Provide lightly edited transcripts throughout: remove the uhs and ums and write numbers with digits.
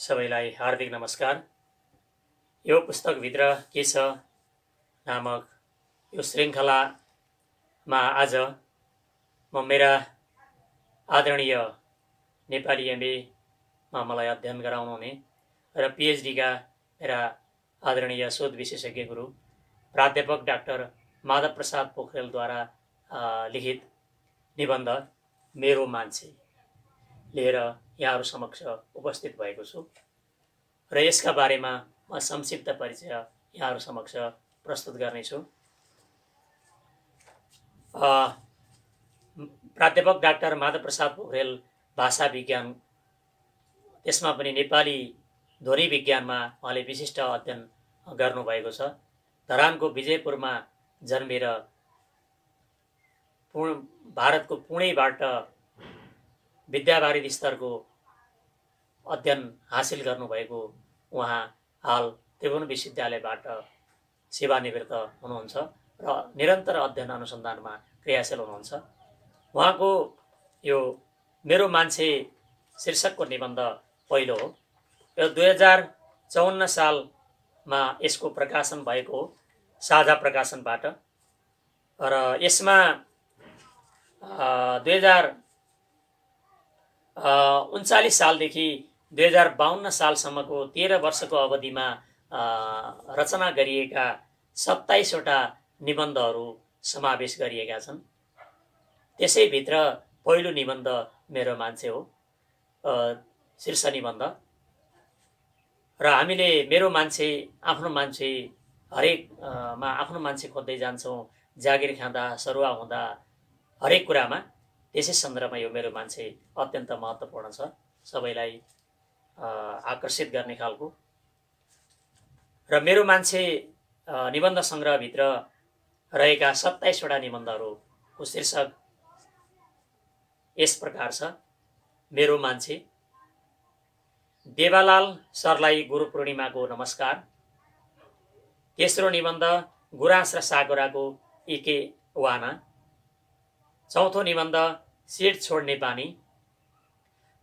सबैलाई हार्दिक नमस्कार। यो पुस्तकभित्र के छ नामक यो श्रृङ्खलामा आज म मेरा आदरणीय नेपाली एमएमा मलाई अध्ययन गराउनुहुने र पिएचडीका मेरा आदरणीय शोध विशेषज्ञ गुरु प्राध्यापक डाक्टर माधव प्रसाद पोखरेलद्वारा लिखित निबन्ध मेरो मान्छे लिएर यहाँहरू समक्ष उपस्थित भएको छु र यसका बारेमा म संक्षिप्त परिचय यहाँहरू समक्ष प्रस्तुत गर्नेछु। प्राध्यापक डाक्टर माधव प्रसाद पोखरेल भाषा विज्ञान, त्यसमा पनि नेपाली ध्वनि विज्ञानमा उहाँले विशिष्ट अध्ययन गर्नुभएको छ। धरानको विजयपुरमा जन्मेर भारतको पुणेबाट विद्यावारिधि स्तरको अध्ययन हासिल गर्नुभएको उहाँ हाल त्रिभुवन विश्वविद्यालयबाट सेवानिवृत्त हुनुहुन्छ र निरन्तर अध्ययन अनुसन्धानमा क्रियाशील हुनुहुन्छ। उहाँको यो मेरो मान्छे शीर्षकको निबन्ध पहिलो हो। यो 2054 सालमा यसको प्रकाशन भएको साझा प्रकाशनबाट र यसमा 2039 सालदेखि 2052 सालसम्मको 13 वर्षको अवधिमा रचना गरिएका 27वटा निबन्धहरू समावेश गरिएका छन्। त्यसैभित्र पहिलो निबन्ध मेरो मान्छे हो, शीर्ष निबन्ध। र हामीले मेरो मान्छे, आफ्नो मान्छे, हरेकमा आफ्नो मान्छे खोज्दै जान्छौँ। जागिर खाँदा, सरुवा हुँदा, हरेक कुरामा। त्यसै सन्दर्भमा यो मेरो मान्छे अत्यन्त महत्त्वपूर्ण छ, सबैलाई आकर्षित गर्ने खालको। र मेरो मान्छे निबन्ध सङ्ग्रहभित्र रहेका 27वटा निबन्धहरूको शीर्षक यस प्रकार छ। मेरो मान्छे। देवालाल सरलाई गुरु पूर्णिमाको नमस्कार। तेस्रो निबन्ध गुराँस र सागोराको इके वाना। चौथो निबन्ध सिड छोड्ने पानी।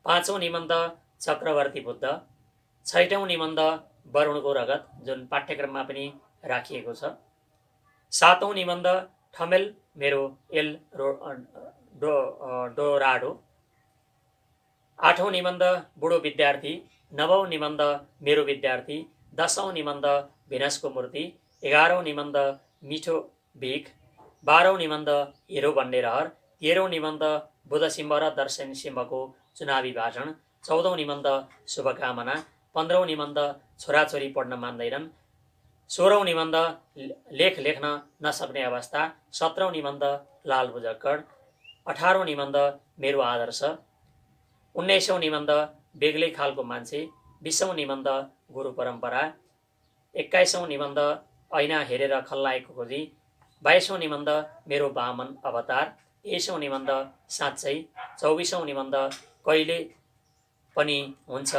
पाँचौं निबन्ध चक्रवर्ती बुद्ध। छैटौं निबन्ध वरुणको रगत, जुन पाठ्यक्रममा पनि राखिएको छ। सातौं निबन्ध ठमेल मेरो एल डोराडो। आठौं निबन्ध बुढो विद्यार्थी। नवौं निबन्ध मेरो विद्यार्थी। 10औं निबन्ध भेनसको मूर्ति। 11औं निबन्ध मिठो भिख। 12औं निबन्ध हिरो बन्ने रहर। 13औं निबन्ध बुध सिंह र दर्शन सिंहको चुनावी भाषण। 14औं निबन्ध शुभकामना। 15औं निबन्ध छोराछोरी पढ्न मान्दैनन्। 16औं निबन्ध लेख लेख्न नसक्ने अवस्था। 17औं निबन्ध लाल बुझक्कड। 18औं निबन्ध मेरो आदर्श। 19औं निबन्ध बेग्लै खालको मान्छे। 20औं निबन्ध गुरु परम्परा। 21औं निबन्ध ऐना हेरेर खल्लाएको खोजी। 22औं निबन्ध मेरो वामन अवतार। 23औं निबन्ध साँच्चै। 24औं निबन्ध कहिले पनि हुन्छ,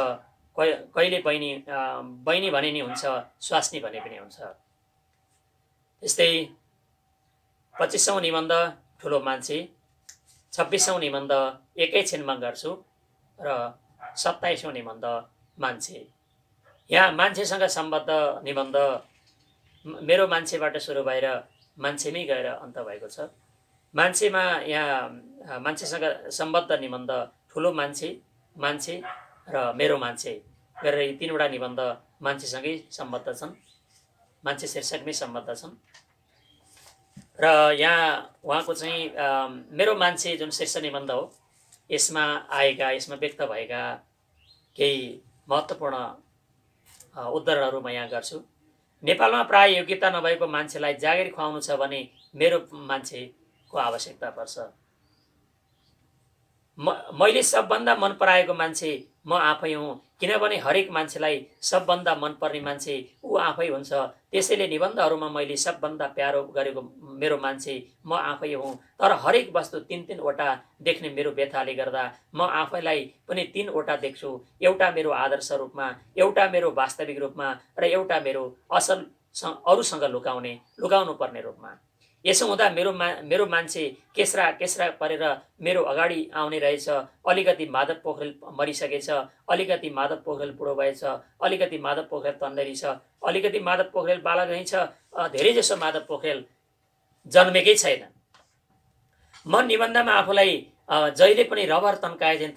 कहिले बहिनी भने नि हुन्छ, स्वास्नी भने पनि हुन्छ। त्यस्तै 25औं निबन्ध ठुलो मान्छे। 26औं निबन्ध एकैछिनमा गर्छु र 27औं निबन्ध मान्छे। यहाँ मान्छेसँग सम्बद्ध निबन्ध मेरो मान्छेबाट सुरु भएर मान्छेमै गएर अन्त भएको छ। मान्छेमा यहाँ मान्छेसँग सम्बद्ध निबन्ध ठुलो मान्छे, मान्छे र मेरो मान्छे गरेर यी तीनवटा निबन्ध मान्छेसँगै सम्बद्ध छन्, मान्छे शीर्षकमै सम्बद्ध छन्। र यहाँ उहाँको चाहिँ मेरो मान्छे जुन शीर्ष निबन्ध हो, यसमा व्यक्त भएका केही महत्त्वपूर्ण उद्धरणहरू म यहाँ गर्छु। नेपालमा प्राय योग्यता नभएको मान्छेलाई जागिर खुवाउनु छ भने मेरो मान्छेको आवश्यकता पर्छ। मैले सबभन्दा मन पराएको मान्छे म आफै हुँ, किनभने हरेक मान्छेलाई सबभन्दा मनपर्ने मान्छे ऊ आफै हुन्छ। त्यसैले निबन्धहरूमा मैले सबभन्दा प्यारो गरेको मेरो मान्छे म आफै हुँ। तर हरेक वस्तु 3-3वटा देख्ने मेरो व्यथाले गर्दा म आफैलाई पनि 3वटा देख्छु। एउटा मेरो आदर्श रूपमा, एउटा मेरो वास्तविक रूपमा र एउटा मेरो असल अरूसँग लुकाउनु पर्ने रूपमा। यसो हुँदा मेरो मान्छे केस्रा केस्रा परेर मेरो अगाडि आउने रहेछ। अलिकति माधव पोखरेल मरिसकेछ, अलिकति माधव पोखरेल बुढो भएछ, अलिकति माधव पोखरेल तन्नेरी छ, अलिकति माधव पोखरेल बालक नै छ, धेरै जसो माधव पोखरेल जन्मेकै छैन। म निबन्धमा आफूलाई जहिले पनि रबर तन्काए झैं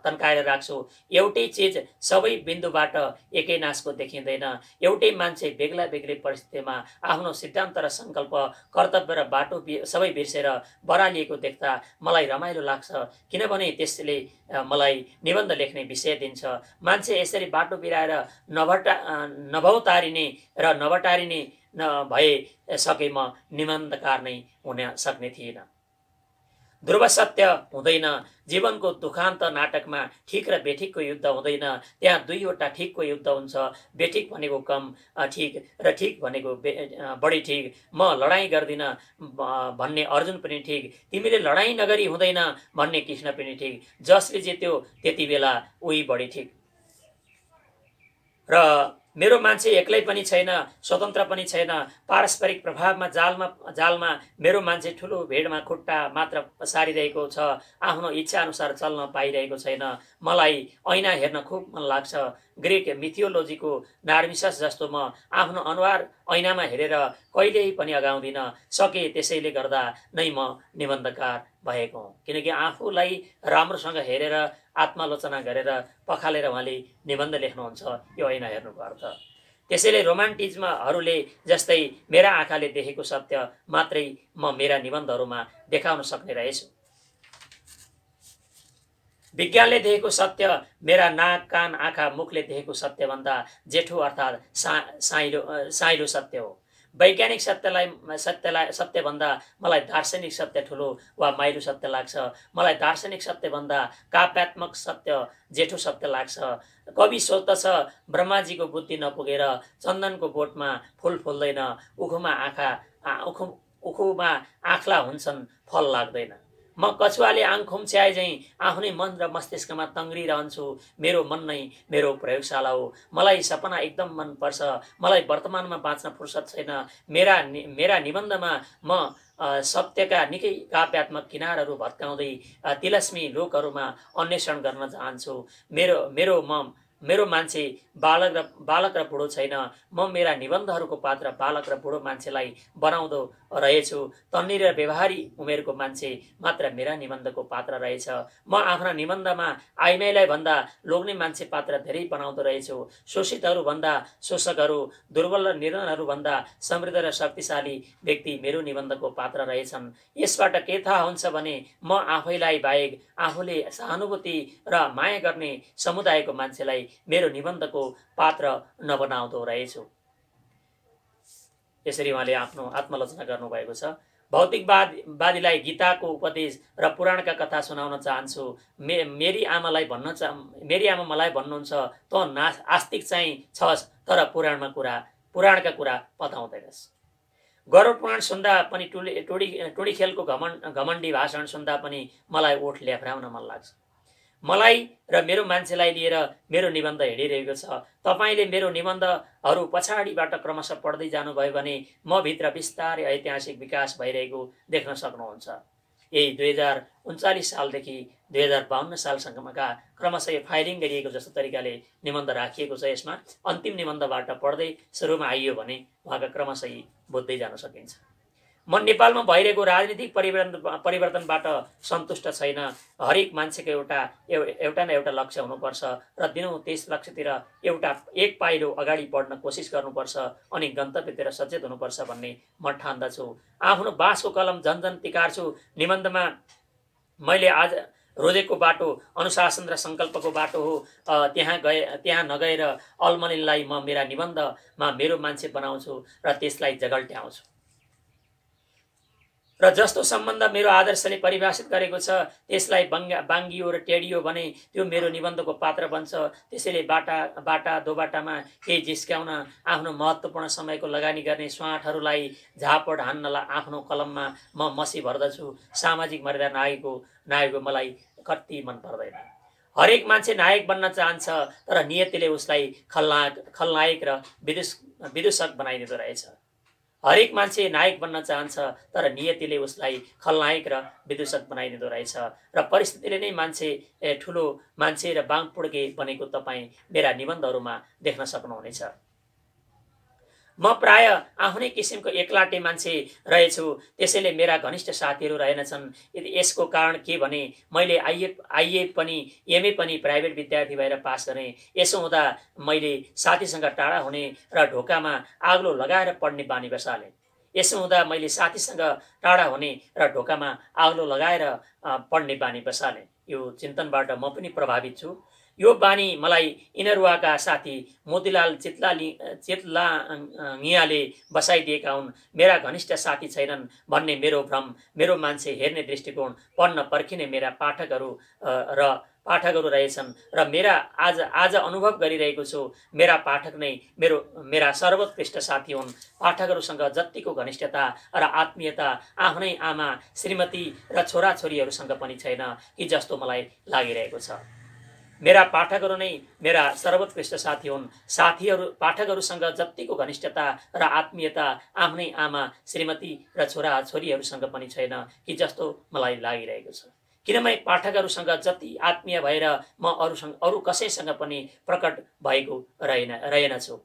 तन्काएर राख्छु। एउटै चिज सबै बिन्दुबाट एकै नासको देखिँदैन। एउटै मान्छे बेग्ला बेग्लै परिस्थितिमा आफ्नो सिद्धान्त र सङ्कल्प, कर्तव्य र बाटो सबै बिर्सेर बरालिएको देख्दा मलाई रमाइलो लाग्छ, किनभने त्यसले मलाई निबन्ध लेख्ने विषय दिन्छ। मान्छे यसरी बाटो बिराएर नभौतारिने र नबटारिने भए सके म निबन्धकार नै हुन सक्ने थिएन। ध्रुव सत्य हुँदैन। जीवनको दुखान्त नाटकमा ठिक र बेठिकको युद्ध हुँदैन। त्यहाँ दुईवटा ठिकको युद्ध हुन्छ। बेठिक भनेको कम ठिक र ठिक भनेको बढी ठिक। म लडाईँ गर्दिन भन्ने अर्जुन पनि ठिक, तिमीले लडाईँ नगरी हुँदैन भन्ने कृष्ण पनि ठिक। जसले जित्यो त्यति बेला उही बढी ठिक। र मेरो मान्छे एक्लै पनि छैन, स्वतन्त्र पनि छैन। पारस्परिक प्रभावमा जालमा मेरो मान्छे ठुलो भेडमा खुट्टा मात्र सारिरहेको छ, आफ्नो इच्छा अनुसार चल्न पाइरहेको छैन। मलाई ऐना हेर्न खुब मन लाग्छ। ग्रिक मिथियोलोजीको नार्मिसस जस्तो म आफ्नो अनुहार ऐनामा हेरेर कहिल्यै पनि अगाउँदिन। सके त्यसैले गर्दा नै म निबन्धकार भएको हुँ, किनकि आफूलाई राम्रोसँग हेरेर आत्मालोचना गरेर पखालेर उहाँले निबन्ध लेख्नुहुन्छ। यो ऐना हेर्नुको अर्थ। त्यसैले रोमान्टिज्महरूले जस्तै मेरा आँखाले देखेको सत्य मात्रै म मेरा निबन्धहरूमा देखाउन सक्ने रहेछु। विज्ञानले देखेको सत्य मेरा नाक, कान, आँखा, मुखले देखेको सत्यभन्दा जेठो अर्थात् साइलो सत्य हो। वैज्ञानिक सत्यभन्दा मलाई दार्शनिक सत्य ठुलो वा माइलो सत्य लाग्छ। मलाई दार्शनिक सत्यभन्दा काव्यात्मक सत्य जेठो सत्य लाग्छ। कवि सोध्दछ, ब्रह्माजीको बुद्धि नपुगेर चन्दनको बोटमा फुल फुल्दैन, उखुमा आँखला हुन्छन्, फल लाग्दैन। म कछुवाले आङ खुम्च्याए झैं आफ्नै मन र मस्तिष्कमा तङ्ग्रिरहन्छु। मेरो मन नै मेरो प्रयोगशाला हो। मलाई सपना एकदम मन पर्छ। मलाई वर्तमानमा बाँच्न फुर्सद छैन। मेरा निबन्धमा म सत्यका निकै काव्यात्मक किनारहरू भत्काउँदै तिलस्मी लोकहरूमा अन्वेषण गर्न चाहन्छु। मेरो मान्छे बालक र बुढो छैन। म मेरा निबन्धहरूको पात्र बालक र बुढो मान्छेलाई बनाउँदो रहेछु। तन्नी र व्यवहारी उमेरको मान्छे मात्र मेरा निबन्धको पात्र रहेछ। म आफ्ना निबन्धमा आइमाईलाई भन्दा लोग्ने मान्छे पात्र धेरै बनाउँदो रहेछु। शोषितहरू भन्दा शोषकहरू, दुर्बल र निर्धनहरू भन्दा समृद्ध र शक्तिशाली व्यक्ति मेरो निबन्धको पात्र रहेछन्। यसबाट के थाहा हुन्छ भने म आफैलाई बाहेक आफूले सहानुभूति र माया गर्ने समुदायको मान्छेलाई मेरो निबन्धको पात्र नबनाउँदो रहेछु। यसरी उहाँले आफ्नो आत्मलोचना गर्नुभएको छ। भौतिकवादीलाई गीताको उपदेश र पुराणका कथा सुनाउन चाहन्छु। मेरी आमा मलाई भन्नुहुन्छ, त आस्तिक चाहिँ छस्, तर पुराणका कुरा बताउँदैनस्। गरुड पुराण सुन्दा पनि टोडी खेलको घमण्डी भाषण सुन्दा पनि मलाई ओठ ल्याफ्राउन मन लाग्छ। मलाई र मेरो मान्छेलाई लिएर मेरो निबन्ध हिँडिरहेको छ। तपाईले मेरो निबन्धहरू पछाडिबाट क्रमशः पढ्दै जानुभयो भने म भित्र बिस्तारै ऐतिहासिक विकास भइरहेको देख्न सक्नुहुन्छ। यही 2039 सालदेखि 2052 सालसम्मका क्रमशः फाइलिङ गरिएको जस्तो तरिकाले निबन्ध राखिएको छ। यसमा अन्तिम निबन्धबाट पढ्दै सुरुमा आइयो भने उहाँका क्रमशः बुझ्दै जान सकिन्छ। म नेपालमा भइरहेको राजनीतिक परिवर्तनबाट सन्तुष्ट छैन। हरेक मान्छेको एउटा न एउटा लक्ष्य हुनुपर्छ र दिनौँ त्यस लक्ष्यतिर एक पाइलो अगाडि बढ्न कोसिस गर्नुपर्छ अनि गन्तव्यतिर सचेत हुनुपर्छ भन्ने म ठान्दछु। आफ्नो बाँसको कलम झन्झन तिकार्छु। निबन्धमा मैले आज रोजेको बाटो अनुशासन र सङ्कल्पको बाटो हो। त्यहाँ नगएर अल्मलिनलाई म मेरा निबन्धमा मेरो मान्छे बनाउँछु र त्यसलाई जगल्ट्याउँछु। र जस्तो सम्बन्ध मेरो आदर्शले परिभाषित गरेको छ त्यसलाई बाङ्गियो र टेडियो भने त्यो मेरो निबन्धको पात्र बन्छ। त्यसैले बाटा दोबाटामा केही जिस्क्याउन आफ्नो महत्त्वपूर्ण समयको लगानी गर्ने स्वाटहरूलाई झापड हान्न आफ्नो कलममा म मसी भर्दछु। सामाजिक मर्यादा नायकको मलाई कति मन पर्दैन। हरेक मान्छे नायक बन्न चाहन्छ, तर नियतिले उसलाई खलनायक र विदूषक बनाइदिँदो रहेछ। हरेक मान्छे नायक बन्न चाहन्छ, तर नियतिले उसलाई खलनायक र विदूषक बनाइदिँदो रहेछ र परिस्थितिले नै ठुलो मान्छे र बाङपुड्के बनेको तपाईँ मेरा निबन्धहरूमा देख्न सक्नुहुनेछ। म प्राय आफ्नै किसिमको एकलाटे मान्छे रहेछु, त्यसैले मेरा घनिष्ठ साथीहरू रहेनछन्। यसको कारण के भने मैले आइए पनि एमए पनि प्राइभेट विद्यार्थी भएर पास गरेँ। यसो हुँदा मैले साथीसँग टाढा हुने र ढोकामा आग्लो लगाएर पढ्ने बानी बसालेँ। यसो हुँदा मैले साथीसँग टाढा हुने र ढोकामा आग्लो लगाएर पढ्ने बानी बसालेँ। यो चिन्तनबाट म पनि प्रभावित छु। यो बानी मलाई इनरुवाका साथी मोतीलाल चेतलाङियाले बसाइदिएका हुन्। मेरा घनिष्ठ साथी छैनन् भन्ने मेरो भ्रम, मेरो मान्छे हेर्ने दृष्टिकोण, पढ्न पर्खिने मेरा पाठकहरू रहेछन् र मेरा आज अनुभव गरिरहेको छु, मेरा पाठक नै मेरा सर्वोत्कृष्ट साथी हुन्। पाठकहरूसँग जतिको घनिष्ठता र आत्मीयता आफ्नै आमा, श्रीमती र छोराछोरीहरूसँग पनि छैन कि जस्तो मलाई लागिरहेको छ। मेरा पाठकहरू नै मेरा सर्वोत्कृष्ट साथी हुन्। पाठकहरूसँग जतिको घनिष्ठता र आत्मीयता आफ्नै आमा, श्रीमती र छोराछोरीहरूसँग पनि छैन कि जस्तो मलाई लागिरहेको छ। किनभने पाठकहरूसँग जति आत्मीय भएर म अरू कसैसँग पनि प्रकट भएको रहेनछु।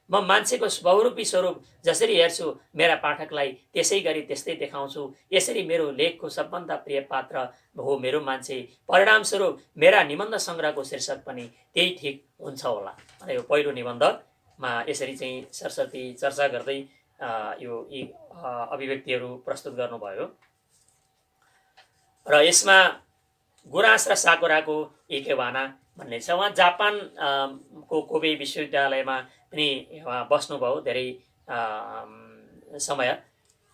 म मान्छेको बहुरूपी स्वरूप जसरी हेर्छु, मेरा पाठकलाई त्यसै गरी त्यस्तै देखाउँछु। यसरी मेरो लेखको सबभन्दा प्रिय पात्र हो मेरो मान्छे। परिणामस्वरूप मेरा निबन्ध सङ्ग्रहको शीर्षक पनि त्यही ठिक हुन्छ होला। यो पहिलो निबन्धमा यसरी चाहिँ सरस्वती चर्चा गर्दै यी अभिव्यक्तिहरू प्रस्तुत गर्नुभयो र यसमा गुराँस र साकुराको एकेवाना भन्ने छ। उहाँ जापानको कोबे विश्वविद्यालयमा पनि बस्नुभयो धेरै समय।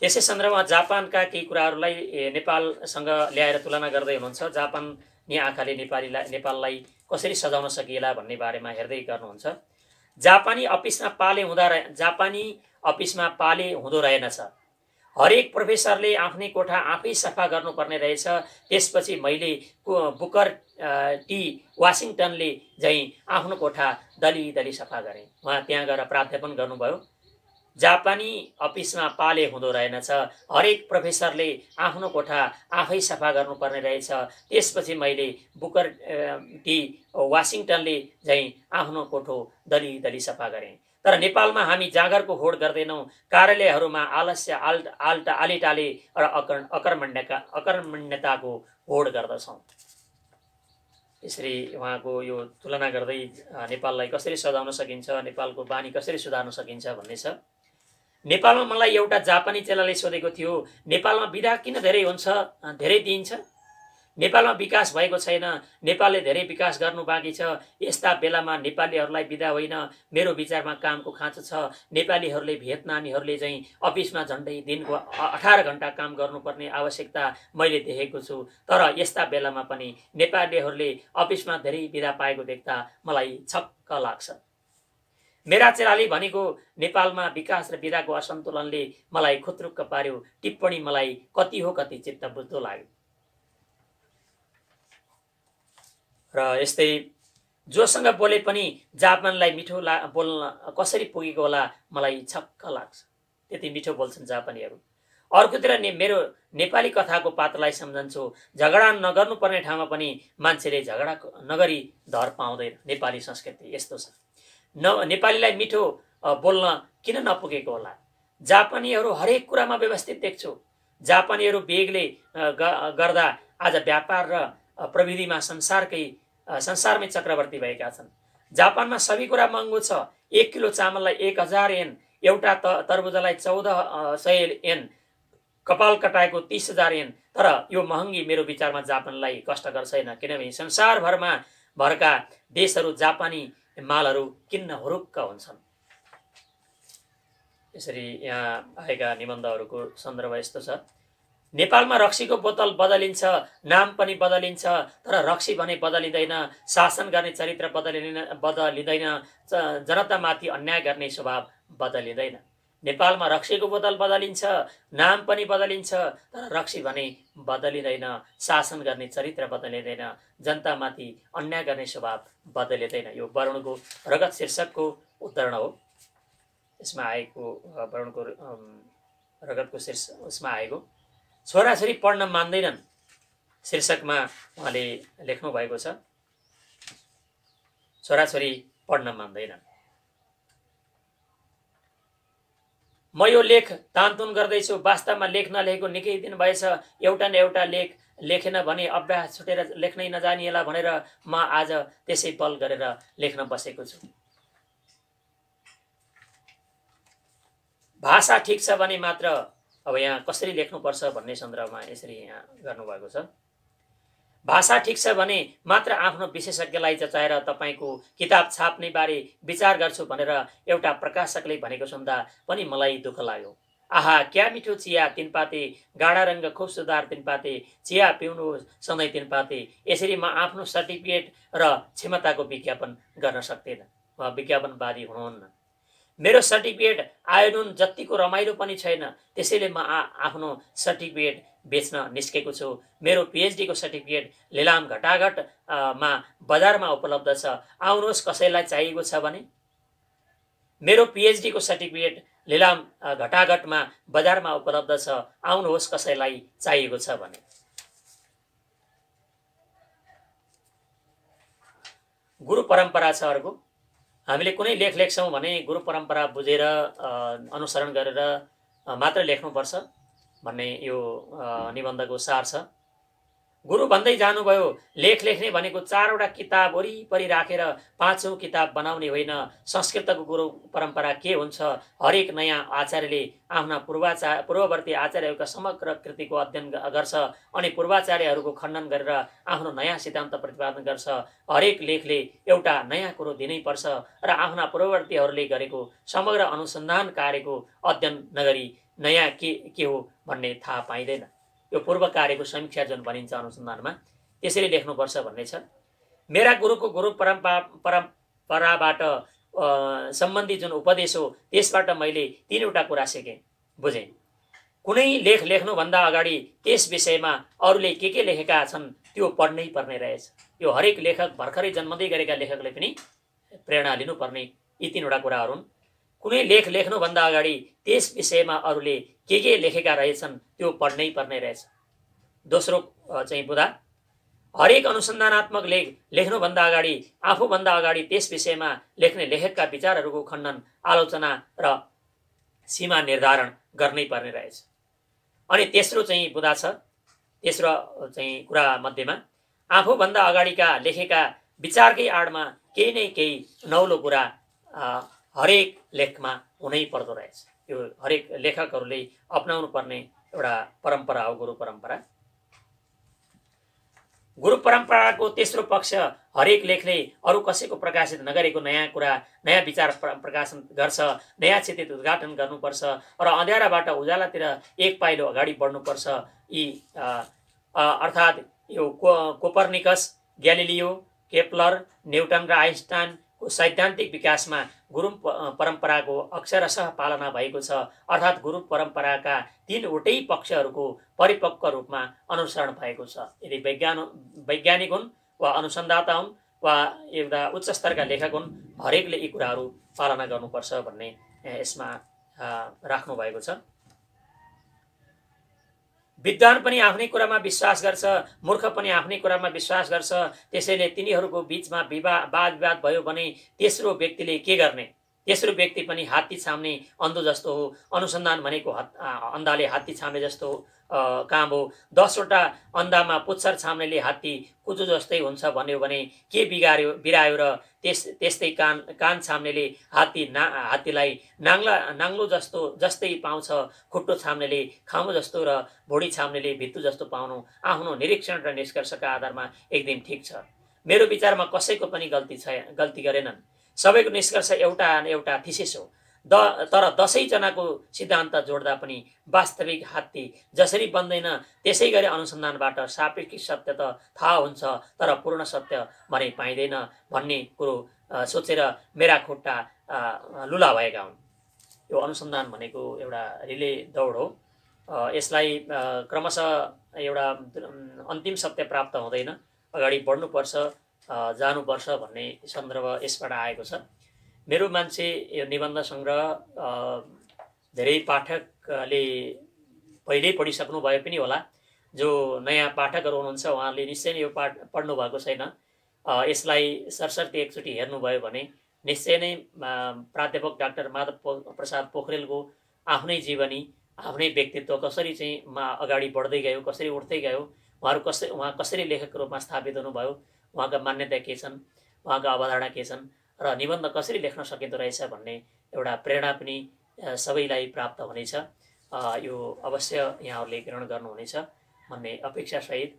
त्यसै सन्दर्भमा जापानका केही कुराहरूलाई नेपालसँग ल्याएर तुलना गर्दै हुनुहुन्छ। जापानी आँखाले नेपाललाई कसरी सजाउन सकिएला भन्ने बारेमा हेर्दै गर्नुहुन्छ। जापानी अफिसमा पाले हुँदो रहेनछ। हरेक प्रोफेसरले आफ्नै कोठा आफै सफा गर्नुपर्ने रहेछ। त्यसपछि मैले बुकर टी वाशिङटनले झैँ आफ्नो कोठा दली सफा गरेँ। उहाँ त्यहाँ गएर प्राध्यापन गर्नुभयो। जापानी अफिसमा पाले हुँदो रहेनछ। हरेक प्रोफेसरले आफ्नो कोठा आफै सफा गर्नुपर्ने रहेछ। त्यसपछि मैले बुकर टी वाशिङटनले झैँ आफ्नो कोठो दली सफा गरेँ। तर नेपालमा हामी जागरको होड गर्दैनौँ। कार्यालयहरूमा आलस्य, आलिटाले र अकर्मण्यताको होड गर्दछौँ। यसरी उहाँको यो तुलना गर्दै नेपाललाई कसरी सजाउन सकिन्छ, नेपालको बानी कसरी सुधार्न सकिन्छ भन्ने छ। नेपालमा मलाई एउटा जापानी चेलाले सोधेको थियो, नेपालमा बिदा किन धेरै हुन्छ, धेरै दिइन्छ? नेपालमा विकास भएको छैन, नेपालले धेरै विकास गर्नु बाँकी छ। यस्ता बेलामा नेपालीहरूलाई बिदा होइन, मेरो विचारमा कामको खाँचो छ। नेपालीहरूले भियतनामीहरूले चाहिँ अफिसमा झन्डै दिनको 18 घण्टा काम गर्नुपर्ने आवश्यकता मैले देखेको छु। तर यस्ता बेलामा पनि नेपालीहरूले अफिसमा धेरै बिदा पाएको देख्दा मलाई छक्क लाग्छ। मेरा चेलाले भनेको नेपालमा विकास र बिदाको असन्तुलनले मलाई खुत्रुक्क पार्यो। टिप्पणी मलाई कति हो कति चित्त बुझ्दो लाग्यो। र यस्तै जोसँग बोले पनि जापानलाई मिठो बोल्न कसरी पुगेको होला मलाई छक्क लाग्छ। त्यति मिठो बोल्छन् जापानीहरू। अर्कोतिर मेरो नेपाली कथाको पात्रलाई सम्झन्छु। झगडा नगर्नुपर्ने ठाउँमा पनि मान्छेले झगडा नगरी धर पाउँदैन। नेपाली संस्कृति यस्तो छ। नेपालीलाई मिठो बोल्न किन नपुगेको होला? जापानीहरू हरेक कुरामा व्यवस्थित देख्छु। जापानीहरू वेगले गर्दा आज व्यापार र प्रविधिमा संसारमै चक्रवर्ती भएका छन्। जापानमा सबै कुरा महँगो छ। 1 किलो चामललाई 1000 येन, एउटा तरबुजालाई 1400 येन, कपाल कटाएको 30,000 येन। तर यो महँगी मेरो विचारमा जापानलाई कष्टकर छैन, किनभने संसारभरका देशहरू जापानी मालहरू किन्न हुरुक्क हुन्छन्। यसरी यहाँ आएका निबन्धहरूको सन्दर्भ यस्तो छ। नेपालमा रक्सीको बोतल बदलिन्छ, नाम पनि बदलिन्छ, तर रक्सी भने बदलिँदैन। शासन गर्ने चरित्र बदलिँदैन, जनतामाथि अन्याय गर्ने स्वभाव बदलिँदैन। नेपालमा रक्सीको बोतल बदलिन्छ, नाम पनि बदलिन्छ, तर रक्सी भने बदलिँदैन। शासन गर्ने चरित्र बदलिँदैन, जनतामाथि अन्याय गर्ने स्वभाव बदलिँदैन। यो वरुणको रगत शीर्षकको उद्धरण हो। यसमा आएको वर्णको रगतको शीर्ष उसमा आएको छोराछोरी पढ्न मान्दैनन् शीर्षकमा उहाँले लेख्नु भएको छ। छोराछोरी पढ्न मान्दैनन्। म यो लेख तानतुन गर्दैछु। वास्तवमा लेख नलेखेको निकै दिन भएछ। एउटा न एउटा लेख लेखेन भने अभ्यास छुटेर लेख्नै नजानिएला भनेर म आज त्यसै बल गरेर लेख्न बसेको छु। भाषा ठिक छ भने मात्र, अब यहाँ कसरी लेख्नुपर्छ भन्ने सन्दर्भमा यसरी यहाँ गर्नुभएको छ। भाषा ठिक छ भने मात्र आफ्नो विशेषज्ञलाई जचाएर तपाईँको किताब छाप्ने बारे विचार गर्छु भनेर एउटा प्रकाशकले भनेको सुन्दा पनि मलाई दुःख लाग्यो। आहा, क्या मिठो चिया, तिनपाते, गाढा रङ्ग खुब सुधार तिनपाते, चिया पिउनु सधैँ तिनपाते। यसरी म आफ्नो सर्टिफिकेट र क्षमताको विज्ञापन गर्न सक्दिनँ। म विज्ञापनवादी हुनुहुन्न। मेरो सर्टिफिकेट आयोडन जतिको रमाइलो पनि छैन। त्यसैले म आफ्नो सर्टिफिकेट बेच्न निस्केको छु। मेरो पिएचडी को सर्टिफिकेट लिलाम घटाघट मा बजारमा उपलब्ध छ। आउनुहोस् कसैलाई चाहिएको छ भने। मेरो पिएचडी को सर्टिफिकेट लिलाम घटाघटमा बजारमा उपलब्ध छ। आउनुहोस् कसैलाई चाहिएको छ भने। गुरु परम्परा छ अर्को। हामीले कुनै लेख लेख्छौँ भने गुरु परम्परा बुझेर अनुसरण गरेर मात्र लेख्नुपर्छ भन्ने यो निबन्धको सार छ। गुरु भन्दै जानुभयो, लेख लेख्ने भनेको 4वटा किताब वरिपरि राखेर 5औं किताब बनाउने होइन। संस्कृतको गुरु परम्परा के हुन्छ? हरेक नयाँ आचार्यले आफ्ना पूर्ववर्ती आचार्यहरूका समग्र कृतिको अध्ययन गर्छ अनि पूर्वाचार्यहरूको खण्डन गरेर आफ्नो नयाँ सिद्धान्त प्रतिपादन गर्छ। हरेक लेखले एउटा नयाँ कुरो दिनै पर्छ र आफ्ना पूर्ववर्तीहरूले गरेको समग्र अनुसन्धान कार्यको अध्ययन नगरी नयाँ के हो भन्ने थाहा पाइँदैन। यो पूर्व कार्यको समीक्षा जुन भनिन्छ अनुसन्धानमा, त्यसरी लेख्नुपर्छ भन्ने छ। मेरा गुरुको गुरु परम्पराबाट सम्बन्धी जुन उपदेश हो त्यसबाट मैले 3वटा कुरा सिकेँ, बुझेँ। कुनै लेख लेख्नुभन्दा अगाडि त्यस विषयमा अरूले के लेखेका छन् त्यो पढ्नै पर्ने रहेछ। यो हरेक लेखक, भर्खरै जन्मदै गरेका लेखकले पनि प्रेरणा लिनुपर्ने यी 3वटा कुराहरू हुन्। कुनै लेख लेख्नुभन्दा अगाडि त्यस विषयमा अरूले के लेखेका रहेछन् त्यो पढ्नै पर्ने रहेछ। दोस्रो चाहिँ बुधा, हरेक अनुसन्धानात्मक लेख लेख्नुभन्दा अगाडि आफूभन्दा अगाडि त्यस विषयमा लेख्ने लेखकका विचारहरूको खण्डन, आलोचना र सीमा निर्धारण गर्नै पर्ने रहेछ। अनि तेस्रो चाहिँ बुधा छ। तेस्रो चाहिँ कुरा मध्येमा आफूभन्दा अगाडिका लेखेका विचारकै आडमा केही न केही नौलो कुरा हरेक लेखमा हुनै पर्दो रहेछ। यो हरेक लेखकहरूले अपनाउनु पर्ने एउटा परम्परा हो गुरु परम्परा। गुरु परम्पराको तेस्रो पक्ष, हरेक लेखले अरू कसैको प्रकाशित नगरेको नयाँ कुरा, नयाँ विचार प्रकाशन गर्छ। नयाँ क्षितिज उद्घाटन गर्नुपर्छ र अँध्याराबाट उज्यालातिर एक पाइलो अगाडि बढ्नुपर्छ। यी अर्थात् यो कोपर्निकस, ग्यालिलियो, केप्लर, न्युटन र आइन्स्टाइनको सैद्धान्तिक विकासमा गुरु परम्पराको अक्षरशः पालना भएको छ। अर्थात् गुरु परम्पराका 3वटै पक्षहरूको परिपक्व रूपमा अनुसरण भएको छ। यदि वैज्ञानिक हुन् वा अनुसन्धाता हुन् वा एउटा उच्च स्तरका लेखक हुन्, हरेकले यी कुराहरू पालना गर्नुपर्छ भन्ने यसमा राख्नु भएको छ। विद्वान पनि आफ्नै कुरामा विश्वास गर्छ, मूर्ख पनि आफ्नै कुरामा विश्वास गर्छ। त्यसैले तिनीहरूको बीचमा वाद विवाद भयो भने तेस्रो व्यक्तिले के गर्ने? तेस्रो व्यक्ति पनि हात्ती छाम्ने अन्धो जस्तो हो। अनुसन्धान भनेको अन्धाले हात्ती छामे जस्तो काम हो। 10वटा अन्धामा पुच्छर छाम्नेले हात्ती कुचो जस्तै हुन्छ भन्यो भने के बिरायो र त्यस्तै कान छाम्नेले हात्तीलाई नाङ्लो जस्तै पाउँछ। खुट्टो छाम्नेले खामो जस्तो र भुँडी छाम्नेले भित्तु जस्तो पाउनु आफ्नो निरीक्षण र निष्कर्षका आधारमा एक दिन ठिक छ। मेरो विचारमा कसैको पनि गल्ती गरेनन्। सबैको निष्कर्ष एउटा न एउटा थिसिस हो। तर 10 जनाको सिद्धान्त जोड्दा पनि वास्तविक हात्ती जसरी बन्दैन त्यसै गरी अनुसन्धानबाट सापेक्षिक सत्य त थाहा हुन्छ तर पूर्ण सत्य भने पाइँदैन भन्ने कुरो सोचेर मेरा खुट्टा लुला भएका हुन्। यो अनुसन्धान भनेको एउटा रिले दौड हो। यसलाई क्रमशः एउटा अन्तिम सत्य प्राप्त हुँदैन, अगाडि बढ्नुपर्छ, जानुपर्छ भन्ने सन्दर्भ यसबाट आएको छ। मेरो मान्छे यो निबन्ध सङ्ग्रह धेरै पाठकले पहिल्यै पढिसक्नु भए पनि होला। जो नयाँ पाठकहरू हुनुहुन्छ उहाँले निश्चय नै यो पढ्नु भएको छैन। यसलाई सरसर्ती एकचोटि हेर्नुभयो भने निश्चय नै प्राध्यापक डाक्टर माधव प्रसाद पोखरेलको आफ्नै जीवनी, आफ्नै व्यक्तित्व कसरी चाहिँ अगाडि बढ्दै गयो, कसरी उठ्दै गयो, उहाँ कसरी लेखकको रूपमा स्थापित हुनुभयो, उहाँका मान्यता के छन्, उहाँका अवधारणा के छन् र निबन्ध कसरी लेख्न सकिँदो रहेछ भन्ने एउटा प्रेरणा पनि सबैलाई प्राप्त हुनेछ। यो अवश्य यहाँहरूले ग्रहण गर्नुहुनेछ भन्ने अपेक्षासहित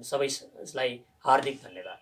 सबैलाई हार्दिक धन्यवाद।